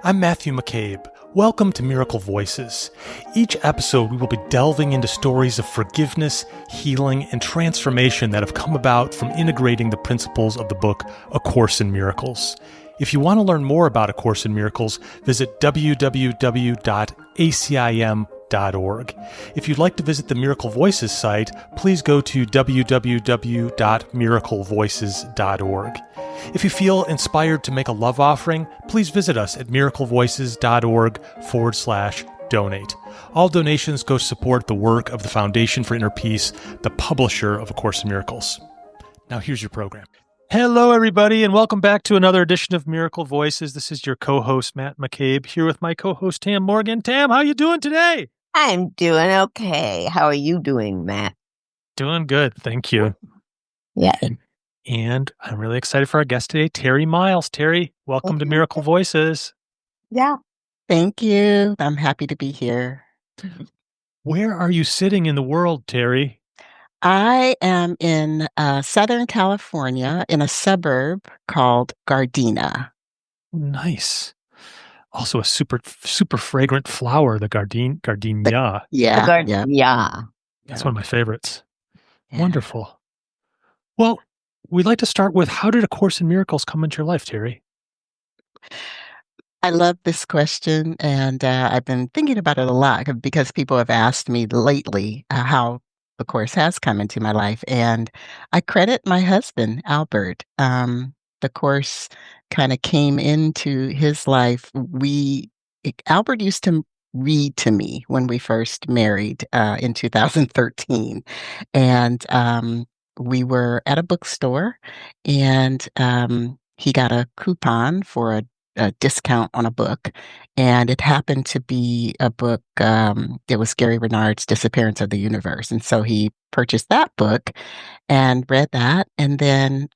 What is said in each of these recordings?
I'm Matthew McCabe. Welcome to Miracle Voices. Each episode, we will be delving into stories of forgiveness, healing, and transformation that have come about from integrating the principles of the book A Course in Miracles. If you want to learn more about A Course in Miracles, visit www.acim.org. If you'd like to visit the Miracle Voices site, please go to www.miraclevoices.org. If you feel inspired to make a love offering, please visit us at miraclevoices.org/donate. All donations go to support the work of the Foundation for Inner Peace, the publisher of A Course in Miracles. Now here's your program. Hello, everybody, and welcome back to another edition of Miracle Voices. This is your co-host, Matt McCabe, here with my co-host, Tam Morgan. Tam, how you doing today? I'm doing okay. How are you doing, Matt? Doing good, thank you. Yeah. And I'm really excited for our guest today, Terri Miles. Terri, welcome to Miracle Voices. Yeah. Thank you. I'm happy to be here. Where are you sitting in the world, Terri? I am in Southern California in a suburb called Gardena. Nice. Also a super fragrant flower, the gardenia. Yeah. That's one of my favorites. Yeah. Wonderful. Well, we'd like to start with, how did A Course in Miracles come into your life, Terri? I love this question, and I've been thinking about it a lot because people have asked me lately how the Course has come into my life, and I credit my husband, Albert. The Course kind of came into his life. Albert used to read to me when we first married in 2013, and we were at a bookstore, and he got a coupon for a discount on a book, and it happened to be a book. It was Gary Renard's Disappearance of the Universe, and so he purchased that book and read that, and then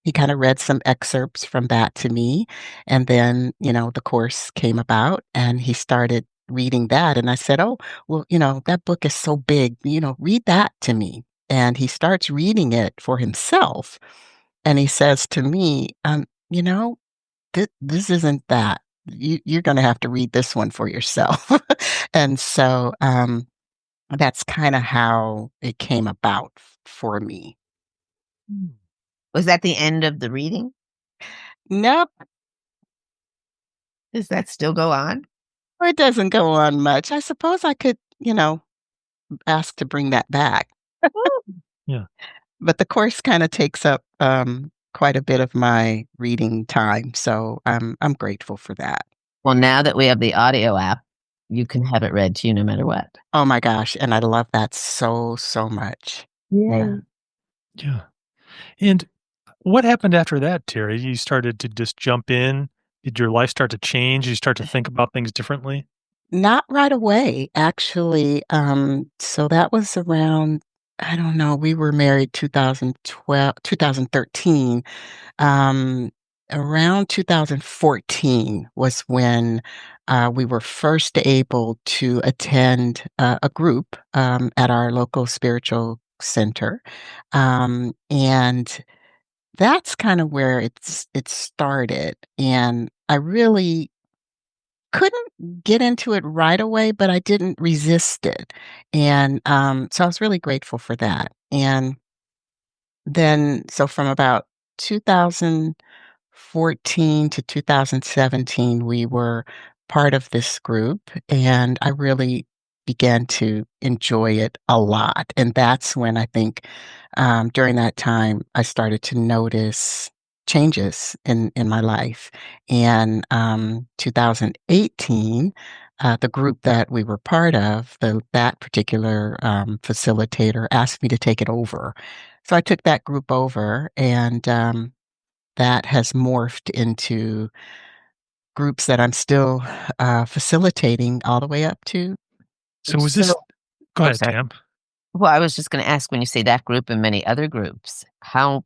he kind of read some excerpts from that to me, and then the Course came about, and he started reading that, and I said, "Oh, well, that book is so big, read that to me." And he starts reading it for himself, and he says to me, this isn't that. You're going to have to read this one for yourself." And so that's kind of how it came about for me. Was that the end of the reading? Nope. Does that still go on? It doesn't go on much. I suppose I could, ask to bring that back. Yeah. But the Course kind of takes up quite a bit of my reading time, so I'm grateful for that. Well, now that we have the audio app, you can have it read to you no matter what. Oh my gosh, and I love that so much. Yeah. And what happened after that, Terri? You started to just jump in. Did your life start to change? Did you start to think about things differently? Not right away, actually. So that was around, I don't know, we were married 2013. Around 2014 was when we were first able to attend a group at our local spiritual center. And that's kind of where it started. And I really couldn't get into it right away, but I didn't resist it. And so I was really grateful for that. And then, so from about 2014 to 2017, we were part of this group, and I really began to enjoy it a lot. And that's when I think during that time, I started to notice changes in my life. And 2018, the group that we were part of, that particular facilitator asked me to take it over. So I took that group over, and that has morphed into groups that I'm still facilitating all the way up to. So was this... Go ahead, Tam. Well, I was just going to ask, when you say that group and many other groups, how,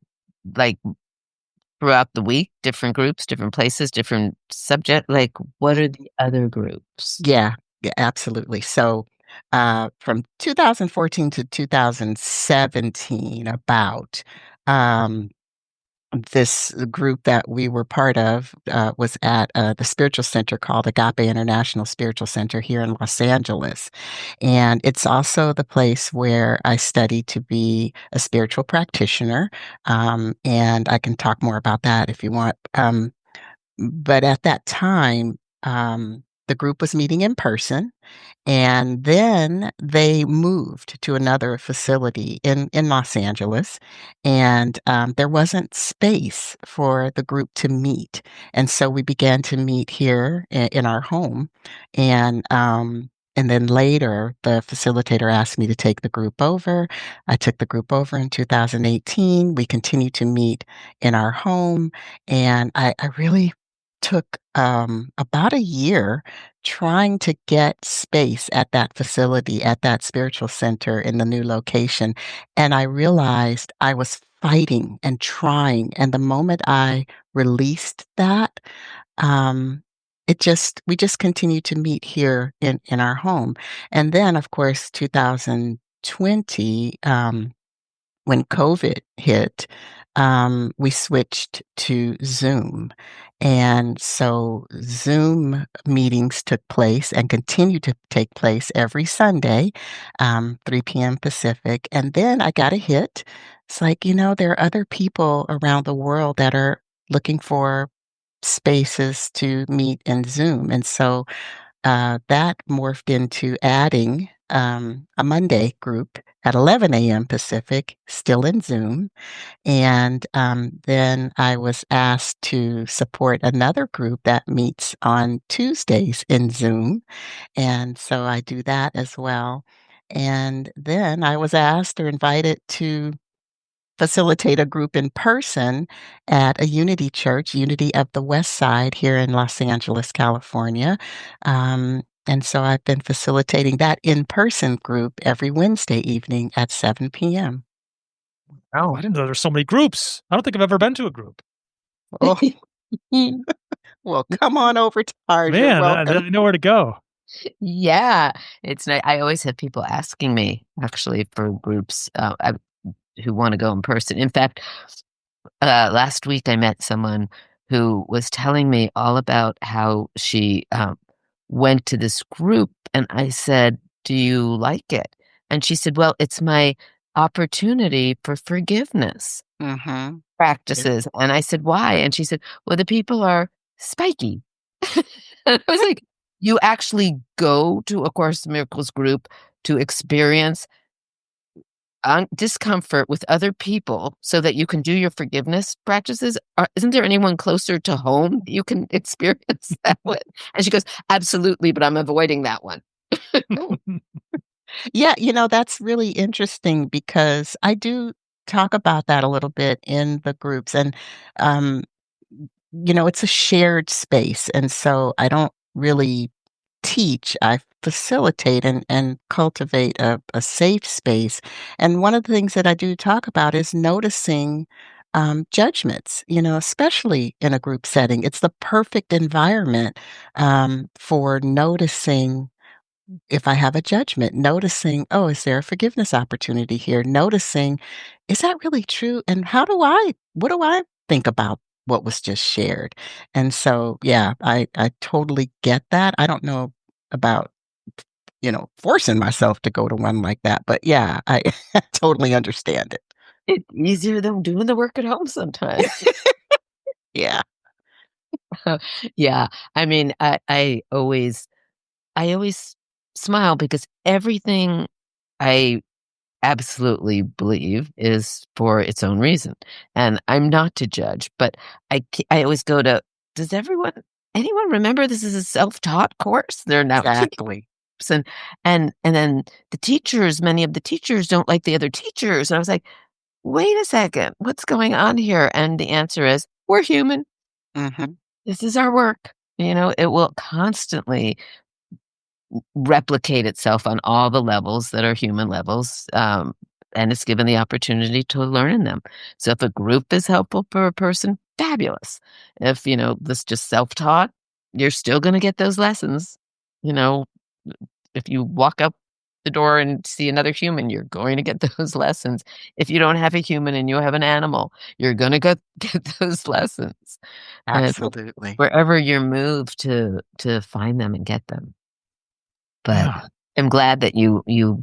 throughout the week, different groups, different places, different subject, what are the other groups? Yeah, absolutely. So from 2014 to 2017, about this group that we were part of was at the spiritual center called Agape International Spiritual Center here in Los Angeles. And it's also the place where I study to be a spiritual practitioner. And I can talk more about that if you want. But at that time, the group was meeting in person, and then they moved to another facility in Los Angeles, and, there wasn't space for the group to meet, and so we began to meet here in our home, and then later, the facilitator asked me to take the group over. I took the group over in 2018. We continued to meet in our home, and I really took, about a year trying to get space at that facility, at that spiritual center in the new location, and I realized I was fighting and trying, and the moment I released that, um, we just continued to meet here in our home, and then, of course, 2020, when COVID hit, we switched to Zoom. And so Zoom meetings took place and continue to take place every Sunday, 3 p.m. Pacific. And then I got a hit. It's like, there are other people around the world that are looking for spaces to meet in Zoom. And so that morphed into adding a Monday group at 11 a.m. Pacific, still in Zoom. And then I was asked to support another group that meets on Tuesdays in Zoom. And so I do that as well. And then I was asked or invited to facilitate a group in person at a Unity church, Unity of the West Side here in Los Angeles, California. And so I've been facilitating that in-person group every Wednesday evening at 7 p.m. Oh, I didn't know there were so many groups. I don't think I've ever been to a group. Oh, well, come on over to ours. You're Man, I welcome. didn't know where to go. Yeah, it's nice. I always have people asking me, actually, for groups, who wanna go in person. In fact, last week I met someone who was telling me all about how she, went to this group, and I said, "Do you like it?" And she said, "Well, it's my opportunity for forgiveness Mhm. Yeah. practices." And I said, "Why?" And she said, "Well, the people are spiky." And I was like, "You actually go to a Course in Miracles group to experience discomfort with other people so that you can do your forgiveness practices? Isn't there anyone closer to home that you can experience that with?" And she goes, "Absolutely, but I'm avoiding that one." Oh, Yeah, that's really interesting because I do talk about that a little bit in the groups, and, um, it's a shared space, and so I don't really teach, I facilitate and cultivate a safe space. And one of the things that I do talk about is noticing judgments, especially in a group setting. It's the perfect environment for noticing if I have a judgment, noticing, oh, is there a forgiveness opportunity here? Noticing, is that really true? And what do I think about what was just shared? And so, yeah, I totally get that. I don't know about, forcing myself to go to one like that, but yeah, I totally understand it. it's easier than doing the work at home sometimes. Yeah. Yeah, I mean, I always smile because everything I absolutely believe is for its own reason, and I'm not to judge, but I always go to, "Does anyone remember this is a self-taught course?" There are now teachers, Exactly. and then many of the teachers don't like the other teachers, and I was like, "Wait a second, what's going on here?" And the answer is, "We're human. Hmm. This is our work." It will constantly replicate itself on all the levels that are human levels, and it's given the opportunity to learn in them. So if a group is helpful for a person, fabulous. If, this just self-taught, you're still gonna get those lessons. You know, if you walk up the door and see another human, you're going to get those lessons. If you don't have a human and you have an animal, you're gonna get those lessons. And Absolutely. wherever you're moved to find them and get them. But Yeah. I'm glad that you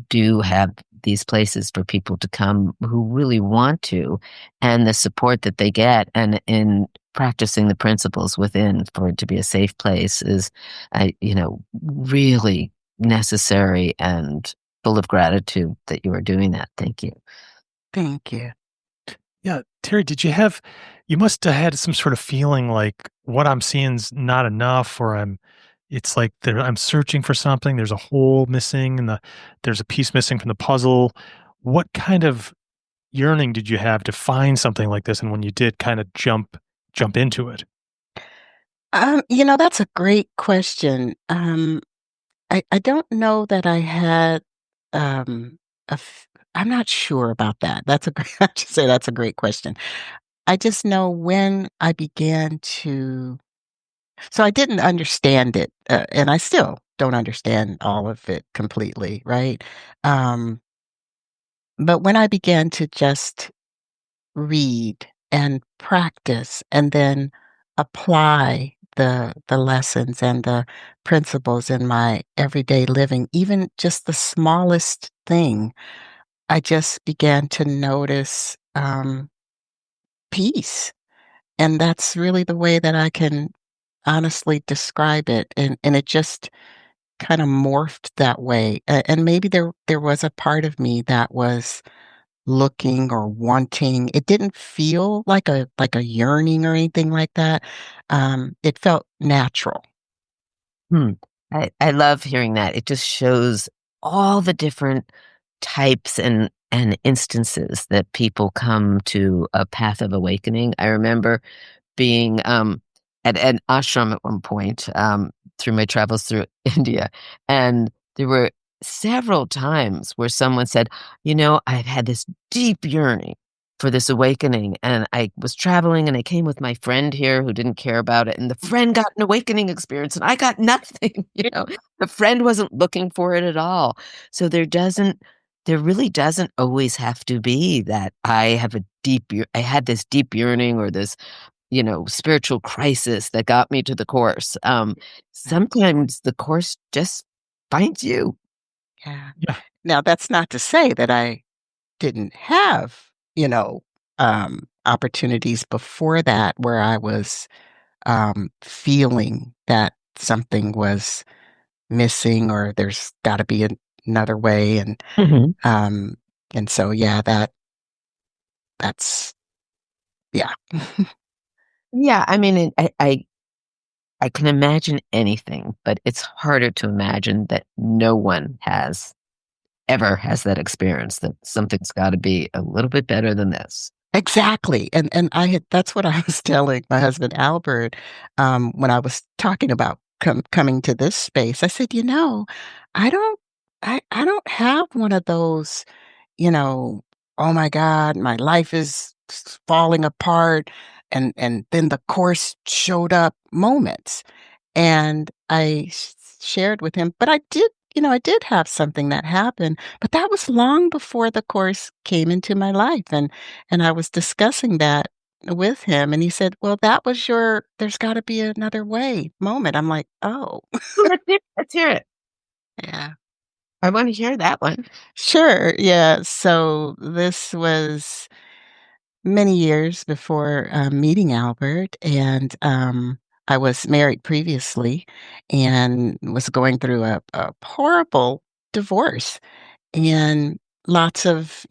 do have these places for people to come who really want to, and the support that they get, and in practicing the principles within for it to be a safe place is, really necessary and full of gratitude that you are doing that. Thank you. Thank you. Yeah. Terri, you must have had some sort of feeling like what I'm seeing's not enough, or it's like I'm searching for something. There's a hole missing and there's a piece missing from the puzzle. What kind of yearning did you have to find something like this? And when you did kind of jump into it? That's a great question. I don't know that I had, um, a f I'm not sure about that. That's a great I should say that's a great question. I just know when I began to so I didn't understand it, and I still don't understand all of it completely, right? Um, but when I began to just read and practice and then apply the lessons and the principles in my everyday living, even just the smallest thing, I just began to notice, peace, and that's really the way that I can honestly describe it, and it just kinda morphed that way, and maybe there was a part of me that was looking or wanting. It didn't feel like a yearning or anything like that. It felt natural. Hmm. I love hearing that. It just shows all the different types and instances that people come to a path of awakening. I remember being, at an ashram at one point, through my travels through India, and there were several times where someone said, "I've had this deep yearning for this awakening, and I was traveling, and I came with my friend here who didn't care about it, and the friend got an awakening experience, and I got nothing," you know? The friend wasn't looking for it at all. So there really doesn't always have to be that I had this deep yearning or this spiritual crisis that got me to the course. Yeah, Sometimes the course just finds you. yeah. Yeah. Now that's not to say that I didn't have, opportunities before that where I was, feeling that something was missing or there's gotta be another way, Mhm. um, and so, yeah, that's yeah. Yeah, I mean, I can imagine anything, but it's harder to imagine that no one ever has that experience, that something's gotta be a little bit better than this. Exactly, and I had that's what I was telling my husband Albert, when I was talking about coming to this space. I said, I don't I don't have one of those, you know, "Oh my god, my life is falling apart," and then the course showed up moments. And I shared with him but I did have something that happened, but that was long before the course came into my life, and I was discussing that with him, and he said, "Well, that was your 'there's gotta be another way' moment." I'm like, "Oh." Well, let's hear it. Yeah. I wanna hear that one. Sure, yeah, so this was many years before, meeting Albert, and, I was married previously and was going through a horrible divorce, and lots of,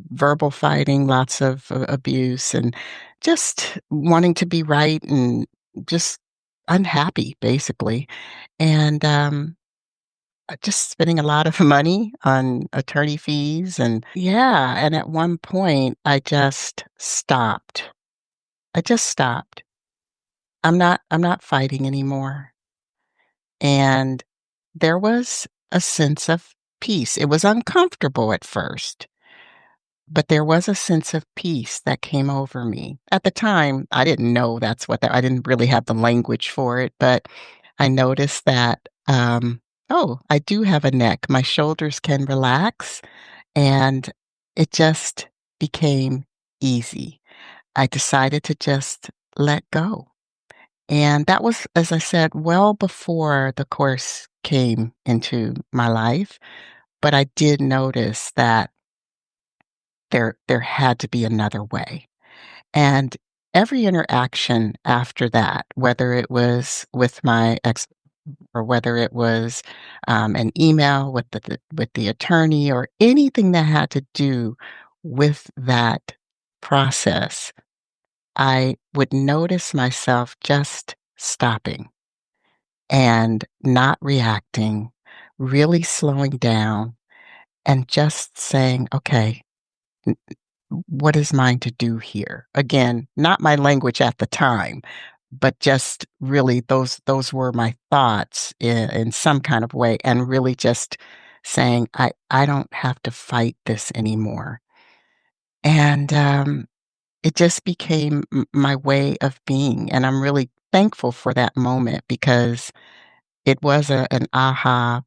verbal fighting, lots of abuse, and just wanting to be right and just unhappy, basically, and, just spending a lot of money on attorney fees and yeah, and at one point, I just stopped. I just stopped. I'm not fighting anymore, and there was a sense of peace. It was uncomfortable at first, but there was a sense of peace that came over me. At the time, I didn't know that's what that I didn't really have the language for it, but I noticed that, Oh, I do have a neck. My shoulders can relax, and it just became easy. I decided to just let go. And that was, as I said, well before the course came into my life, but I did notice that there had to be another way. And every interaction after that, whether it was with my ex or whether it was, an email with the attorney or anything that had to do with that process, I would notice myself just stopping and not reacting, really slowing down and just saying, "Okay, n what is mine to do here?" Again, not my language at the time, but just really those were my thoughts in some kind of way, and really just saying, "I don't have to fight this anymore." And, it just became my way of being, and I'm really thankful for that moment because it was an aha,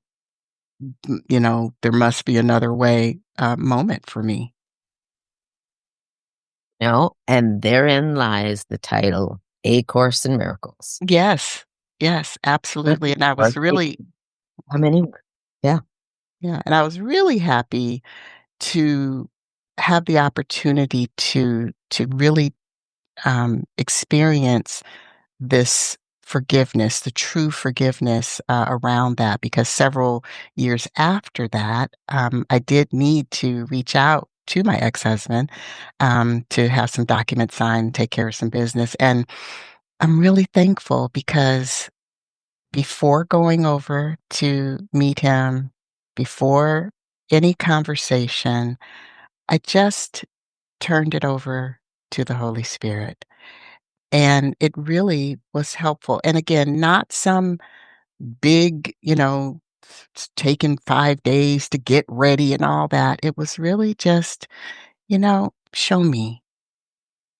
there must be another way, moment for me. And therein lies the title, A Course in Miracles. Yes. Yes, absolutely, and I was really How many? Yeah. yeah, and I was really happy to have the opportunity to really, experience this forgiveness, the true forgiveness, around that, because several years after that, I did need to reach out to my ex-husband, to have some documents signed, take care of some business, and I'm really thankful because before going over to meet him, before any conversation, I just turned it over to the Holy Spirit. And it really was helpful. And again, not some big, taking 5 days to get ready and all that. It was really just, show me.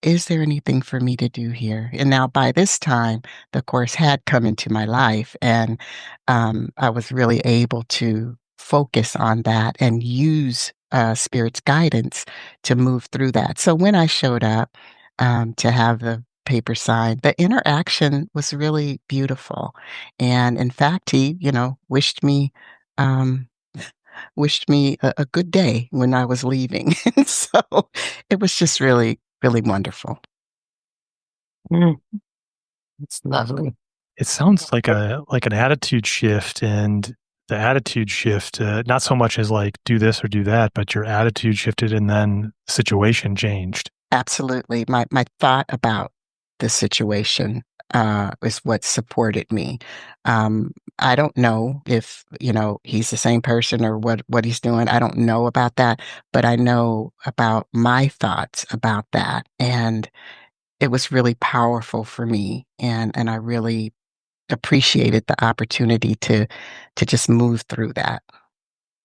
Is there anything for me to do here? And now by this time, the course had come into my life, and I was really able to focus on that and use Spirit's guidance to move through that. So when I showed up to have the paper signed, the interaction was really beautiful. And in fact, he, um, wished me a good day when I was leaving. And so it was just really, really wonderful. Mm, it's lovely. It sounds like an attitude shift, and the attitude shift, not so much as like do this or do that, but your attitude shifted and then the situation changed. Absolutely. My thought about the situation, is what supported me. I don't know if, he's the same person or what he's doing. I don't know about that, but I know about my thoughts about that, and it was really powerful for me, and I really appreciated the opportunity to just move through that.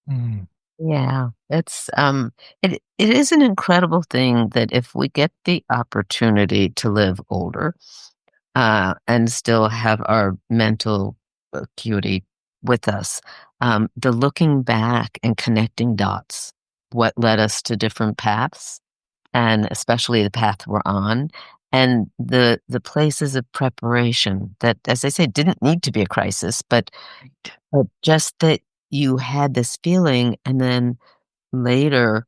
Mm. Yeah, it is an incredible thing that if we get the opportunity to live older, and still have our mental acuity with us, the looking back and connecting dots, what led us to different paths, and especially the path we're on, and the places of preparation that, as I say, didn't need to be a crisis, but just that you had this feeling, and then later,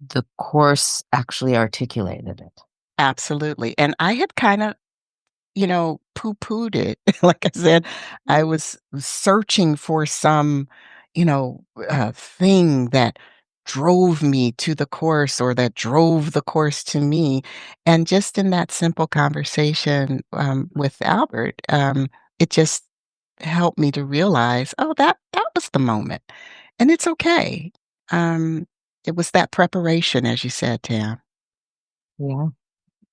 the course actually articulated it. Absolutely, and I had kinda poo-pooed it. Like I said, I was searching for some, thing that drove me to the course or that drove the course to me. And just in that simple conversation, with Albert, it just helped me to realize, oh, that was the moment. And it's okay. It was that preparation, as you said, Tam. Yeah.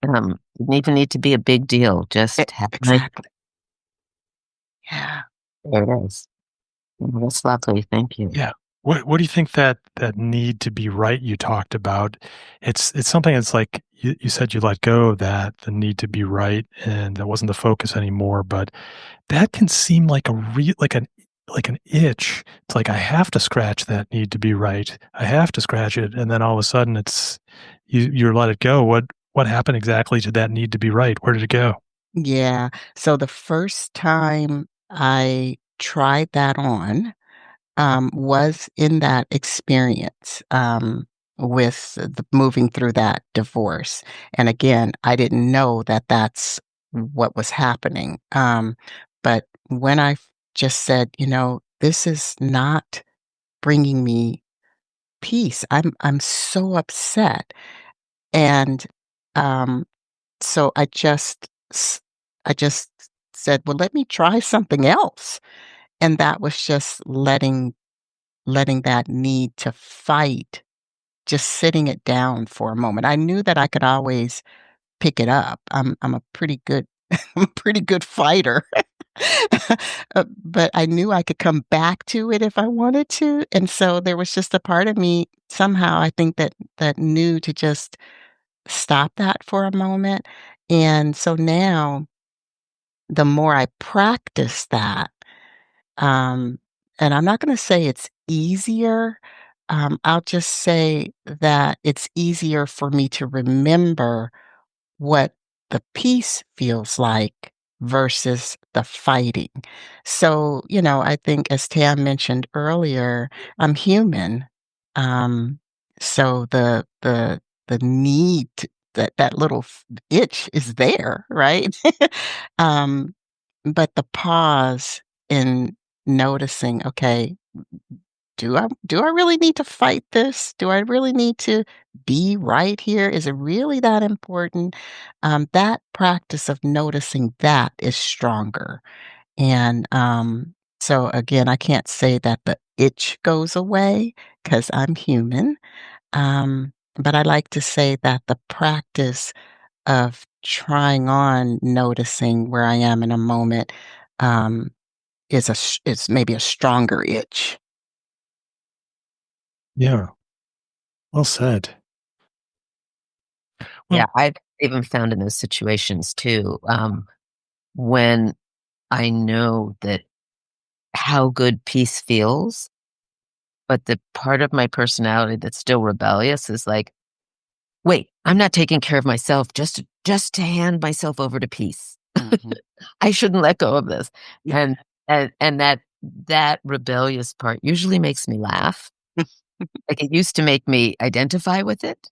Didn't even need to be a big deal, just have a nice Exactly. Yeah. there it is. That's lovely, thank you. Yeah. What do you think that need to be right you talked about? It's something that's like you said you let go of that, the need to be right, and that wasn't the focus anymore, but that can seem like a like an itch. It's like I have to scratch that need to be right. I have to scratch it, and then all of a sudden it's you let it go. What happened exactly to that need to be right? Where did it go? Yeah. So the first time I tried that on, was in that experience, with the moving through that divorce. And again, I didn't know that that's what was happening. But when just said, "This is not bringing me peace. I'm so upset." And, um, so I just said, "Well, let me try something else." And that was just letting that need to fight, just sitting it down for a moment. I knew that I could always pick it up. I'm a pretty good I'm a pretty good fighter. But I knew I could come back to it if I wanted to, and so there was just a part of me somehow I think that knew to just stop that for a moment, and so now, the more I practice that, um, and I'm not gonna say it's easier, I'll just say that it's easier for me to remember what the peace feels like versus the fighting. So, I think as Tam mentioned earlier, I'm human. Um, so the need that little itch is there, right? um, but the pause in noticing, okay, do I really need to fight this? Do I really need to be right here? Is it really that important? That practice of noticing that is stronger. And so again, I can't say that the itch goes away because I'm human. But I like to say that the practice of trying on noticing where I am in a moment um, is maybe a stronger itch. Yeah, well said. Yeah, Well, I've even found in those situations too, when I know that how good peace feels, but the part of my personality that's still rebellious is like, "Wait, I'm not taking care of myself just to hand myself over to peace. Mhm. I shouldn't let go of this." Yeah. And that rebellious part usually makes me laugh. Like, it used to make me identify with it,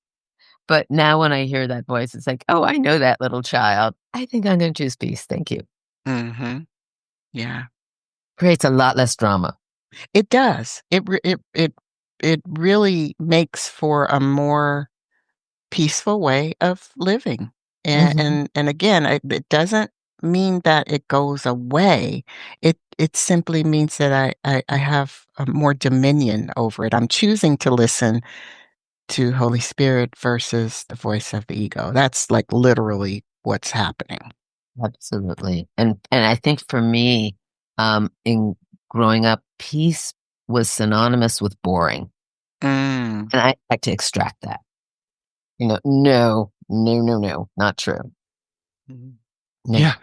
but now when I hear that voice, it's like, "Oh, I know that little child. I think I'm gonna choose peace, thank you." Mhm. Yeah. Creates a lot less drama. It does. It really makes for a more peaceful way of living. And Mhm. and again, it doesn't mean that it goes away. It simply means that I have more dominion over it. I'm choosing to listen to Holy Spirit versus the voice of the ego. That's like literally what's happening. Absolutely. And I think for me, in growing up, peace was synonymous with boring, Mm. and I like to extract that. No, no, no, no, not true. Mhm. No, yeah.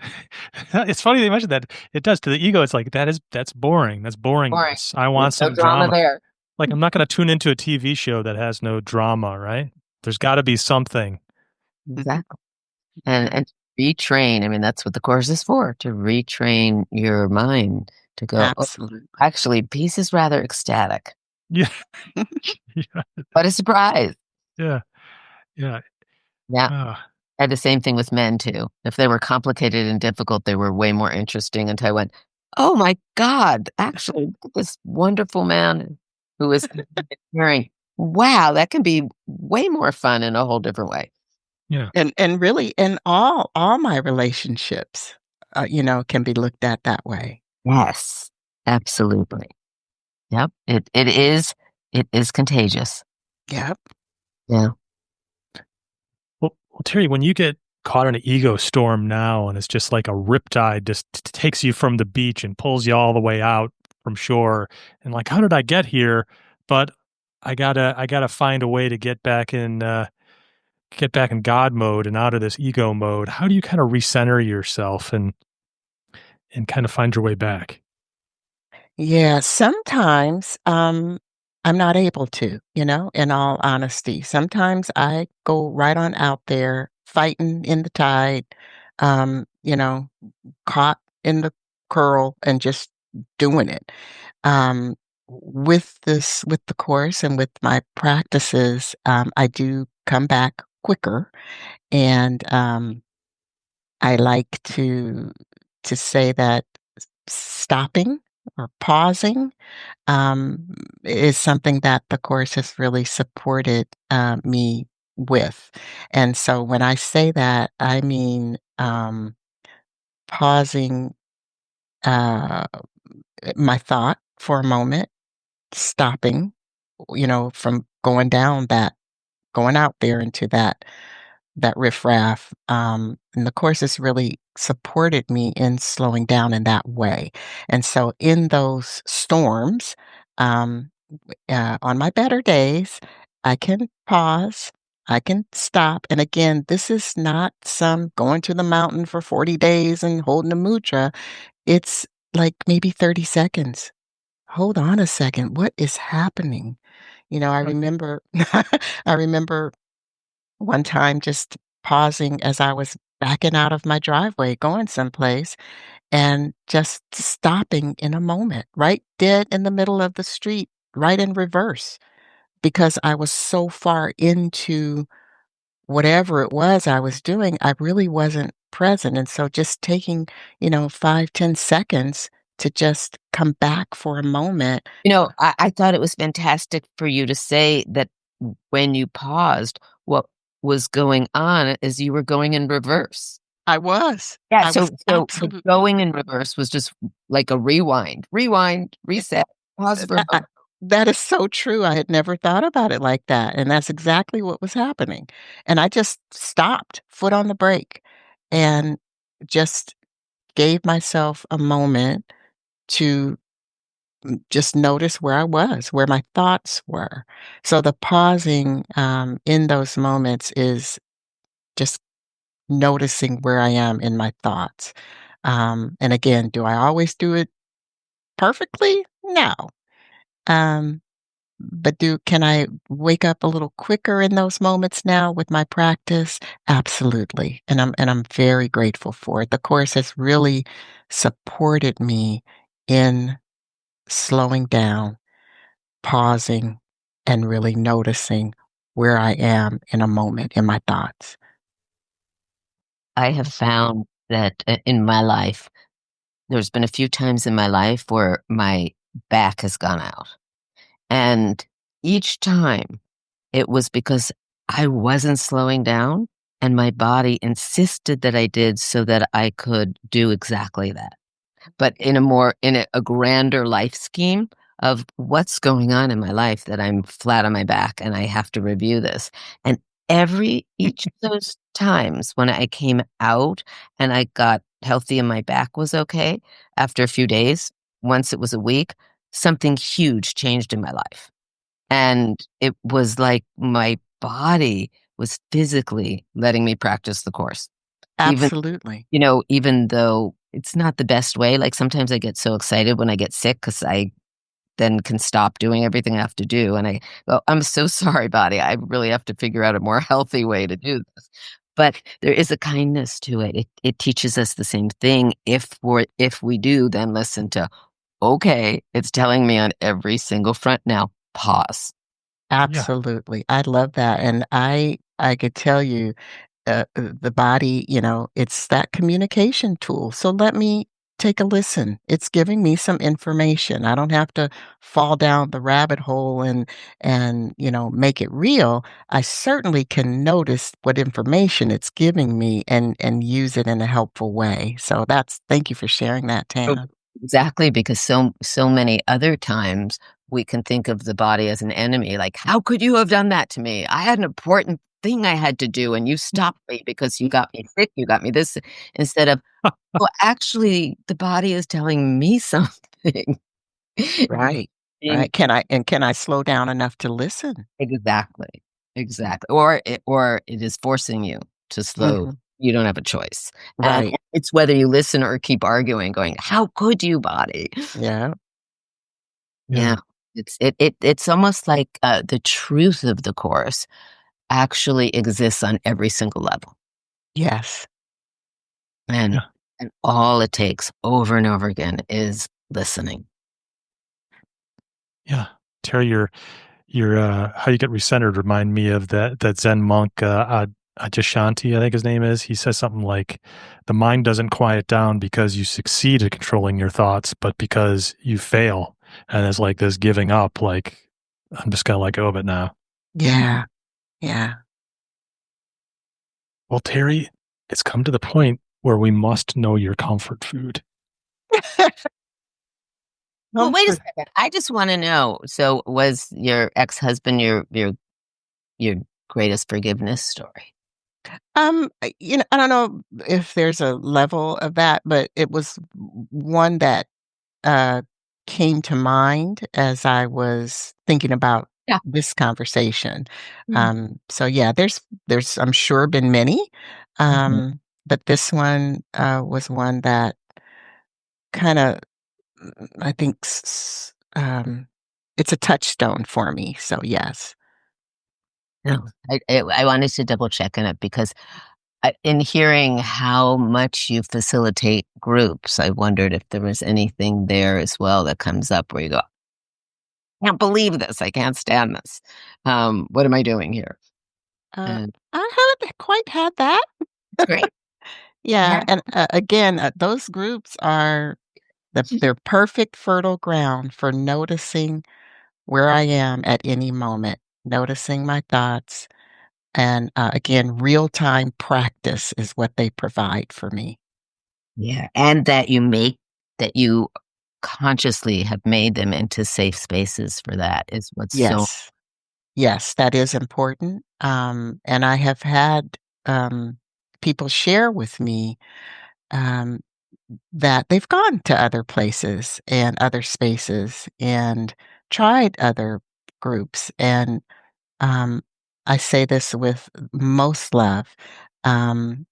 It's funny they mentioned that. It does to the ego. It's like that's boring. That's boring. boringness. I There's want no some drama drama. there. Like I'm not going to tune into a TV show that has no drama, right? There's got to be something. Mhm. Exactly. And retrain, I mean, that's what the course is for, to retrain your mind to go, "Oh, Absolutely. actually, peace is rather ecstatic. Yeah. Yeah. What a surprise." Yeah. Yeah. Yeah. Ah, I had the same thing with men too. If they were complicated and difficult, they were way more interesting until I went, "Oh my god, actually, look at this wonderful man who is hearing. Wow, that can be way more fun in a whole different way." yeah. And really, in all my relationships, can be looked at that way. Yes, absolutely. Yep, it is contagious. Yep. Yeah. Well, Terry, when you get caught in an ego storm now, and it's just like a riptide just takes you from the beach and pulls you all the way out from shore, and like, how did I get here? But I gotta find a way to get back in God mode and out of this ego mode. How do you kind of recenter yourself and kind of find your way back? Yeah, sometimes, I'm not able to, in all honesty. Sometimes I go right on out there fighting in the tide, um, you know, caught in the curl and just doing it. Um, with the course and with my practices, I do come back quicker, and, I like to say that stopping or pausing, um, is something that the course has really supported, me with. And so when I say that, I mean, pausing, uh, my thought for a moment, stopping, from going out there into that riffraff, and the course has really supported me in slowing down in that way. And so in those storms, um, on my better days, I can pause, I can stop, and again, this is not some going to the mountain for 40 days and holding a mudra. It's like maybe 30 seconds. "Hold on a second, what is happening?" I Right. remember I remember one time just pausing as I was backing out of my driveway going someplace and just stopping in a moment, right dead in the middle of the street, right in reverse, because I was so far into whatever it was I was doing, I really wasn't present. And so just taking, 5, 10 seconds to just come back for a moment. I thought it was fantastic for you to say that when you paused, what was going on is you were going in reverse. I was. Yeah, I was so the absolutely. going in reverse was just like a rewind, reset, pause for a I moment. that is so true, I had never thought about it like that, and that's exactly what was happening, and I just stopped, foot on the brake, and just gave myself a moment to just notice where I was, where my thoughts were. So the pausing, in those moments is just noticing where I am in my thoughts. And again, do I always do it perfectly? No. Um, but do can I wake up a little quicker in those moments now with my practice? Absolutely. And I'm very grateful for it. The course has really supported me in slowing down, pausing, and really noticing where I am in a moment in my thoughts. I have found that in my life, there's been a few times in my life where my back has gone out. And each time it was because I wasn't slowing down and my body insisted that I did so that I could do exactly that. But in a grander life scheme of what's going on in my life that I'm flat on my back and I have to review this. And each of those times when I came out and I got healthy and my back was okay, after a few days, once it was a week, something huge changed in my life. And it was like my body was physically letting me practice the course. Even Absolutely. even though it's not the best way, like, sometimes I get so excited when I get sick because I then can stop doing everything I have to do, and I go, "I'm so sorry, body, I really have to figure out a more healthy way to do this." But there is a kindness to it. It teaches us the same thing if we do then listen to, "Okay, it's telling me on every single front now, pause." Yeah. Absolutely. I love that. And I could tell you the body, it's that communication tool. So let me take a listen. It's giving me some information. I don't have to fall down the rabbit hole and make it real. I certainly can notice what information it's giving me and use it in a helpful way. So that's thank you for sharing that, Oh, Tam. exactly, because so many other times we can think of the body as an enemy, like, "How could you have done that to me? I had an important thing I had to do, and you stopped me because you got me sick, you got me this," instead of, "Well, actually, the body is telling me something." Right. Being Right. Can I slow down enough to listen? exactly, exactly, or it is forcing you to slow. Mhm. You don't have a choice, and Right. it's whether you listen or keep arguing, going, "How could you, body?" Yeah. Yeah. It's almost like the truth of the course actually exists on every single level. Yes. And Yeah. and all it takes over and over again is listening. Yeah. Terri, your how you get recentered remind me of that Zen monk Adyashanti, I think his name is. He says something like, "The mind doesn't quiet down because you succeed at controlling your thoughts, but because you fail." And it's like this giving up, like I'm just gonna let go of it now. Yeah. Yeah. Well, Terri, it's come to the point where we must know your comfort food. Well, wait a Comfort. second. I just want to know. So, was your ex-husband your greatest forgiveness story? I don't know if there's a level of that, but it was one that uh, came to mind as I was thinking about Yeah. this conversation. Mhm. So yeah, there's I'm sure been many, Mhm. but this one was one that kind of I think it's a touchstone for me. So yes. No, I wanted to double check on it because in hearing how much you facilitate groups, I wondered if there was anything there as well that comes up where you go, "I can't believe this. I can't stand this. What am I doing here?" Uh, And I haven't quite had that. it's great. Yeah, Yeah. and again, those groups are they're perfect fertile ground for noticing where I am at any moment, noticing my thoughts, and, again, real-time practice is what they provide for me. Yeah, and that you consciously have made them into safe spaces for that is what's so. Yes. Yes, that is important, and I have had, people share with me, um, that they've gone to other places and other spaces and tried other groups, and, um, I say this with most love, um,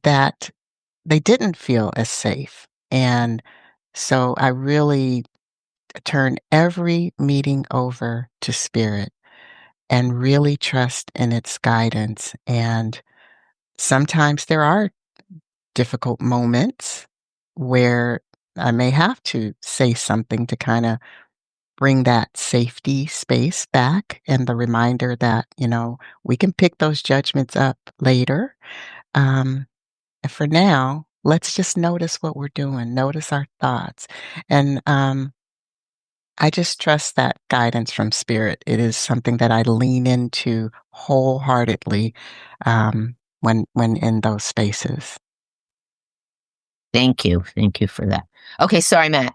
that they didn't feel as safe, and so I really turn every meeting over to spirit and really trust in its guidance, and sometimes there are difficult moments where I may have to say something to kinda bring that safety space back and the reminder that, we can pick those judgments up later. Um, and for now, let's just notice what we're doing, notice our thoughts. And I just trust that guidance from spirit. It is something that I lean into wholeheartedly when in those spaces. Thank you. Thank you for that. Okay, sorry, Matt.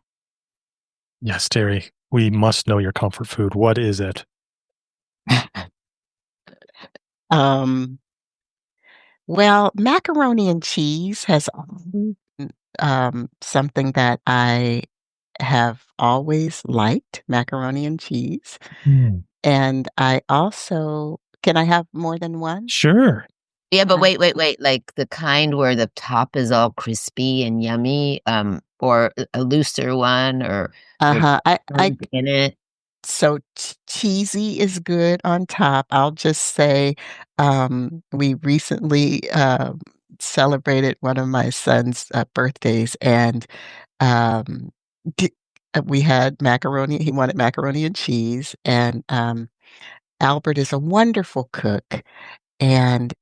Yes, Terri, we must know your comfort food. What is it? Um, well, macaroni and cheese has always been, something that I have always liked, macaroni and cheese. Mm. And I also can I have more than one? Sure. Yeah, but Uh, wait, like the kind where the top is all crispy and yummy, or a looser one, or there's uh-huh. I bones in it. So cheesy is good on top. I'll just say, we recently, celebrated one of my son's, birthdays, and, um, d we had macaroni he wanted macaroni and cheese, and, Albert is a wonderful cook, and,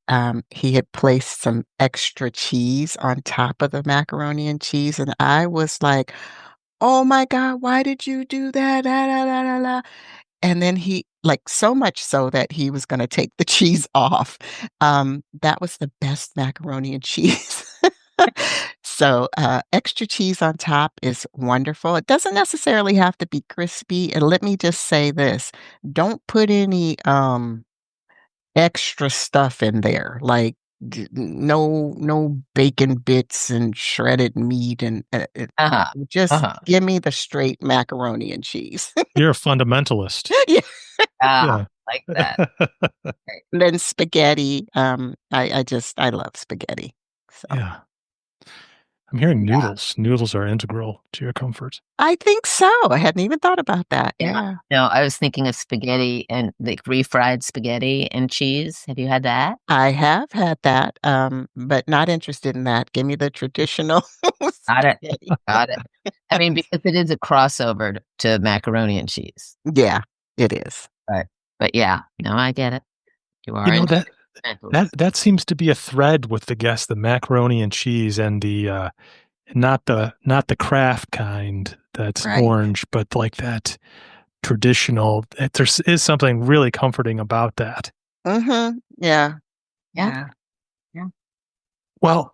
he had placed some extra cheese on top of the macaroni and cheese, and I was like, "Oh my god, why did you do that? Da, da, da, da, da." And then he like, so much so that he was gonna take the cheese off. That was the best macaroni and cheese. So, extra cheese on top is wonderful. It doesn't necessarily have to be crispy, and let me just say this, don't put any, extra stuff in there, like, no bacon bits and shredded meat and, Uh-huh. just Uh-huh. give me the straight macaroni and cheese. You're a fundamentalist. Yeah. Ah, Yeah. like that. Right. Then spaghetti, I love spaghetti. So, Yeah. I'm hearing noodles. Noodles are integral to your comfort. I think so. I hadn't even thought about that. Yeah. No, I was thinking of spaghetti and like refried spaghetti and cheese. Have you had that? I have had that, but not interested in that. Give me the traditional Got it. spaghetti. Got it. I mean, because it is a crossover to macaroni and cheese. Yeah, it is. Right. But yeah, no, I get it. You are That seems to be a thread with the guests, the macaroni and cheese and the not the craft kind that's Right. orange, but like that traditional. There is something really comforting about that. Mm-hmm. Yeah. Yeah. Well,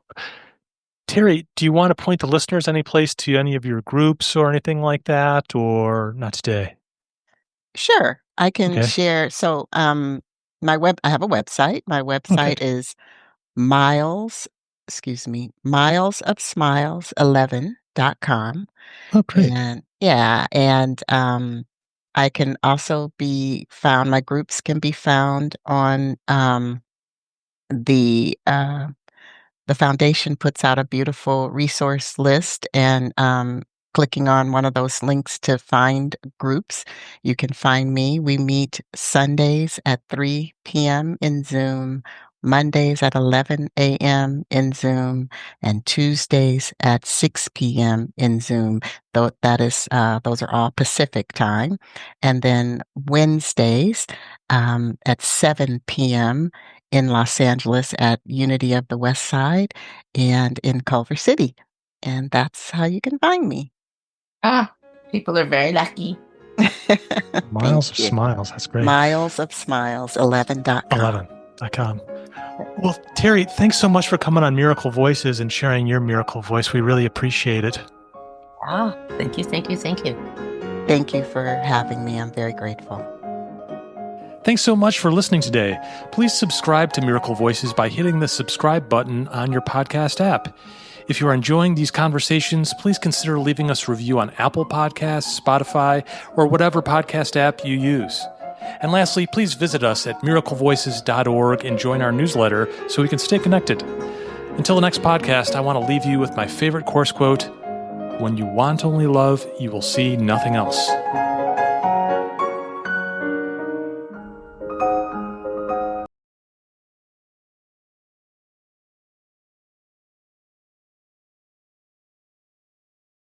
Terri, do you want to point the listeners any place to any of your groups or anything like that, or not today? Sure. I can Okay. share. So, I have a website. My website is milesofsmiles11.com. Oh, great. And I can also be found, my groups can be found on the the foundation puts out a beautiful resource list, and clicking on one of those links to find groups, you can find me. We meet Sundays at 3 p.m. in Zoom, Mondays at 11 a.m. in Zoom, and Tuesdays at 6 p.m. in Zoom. Though those are all Pacific time. And then Wednesdays at 7 p.m. in Los Angeles at Unity of the West Side and in Culver City. And that's how you can find me. People are very lucky. Miles of Smiles. That's great. Milesofsmiles11.com. 11.com. Well, Terri, thanks so much for coming on Miracle Voices and sharing your miracle voice. We really appreciate it. Thank you. Thank you for having me. I'm very grateful. Thanks so much for listening today. Please subscribe to Miracle Voices by hitting the subscribe button on your podcast app. If you are enjoying these conversations, please consider leaving us a review on Apple Podcasts, Spotify, or whatever podcast app you use. And lastly, please visit us at miraclevoices.org and join our newsletter so we can stay connected. Until the next podcast, I want to leave you with my favorite course quote: "When you want only love, you will see nothing else."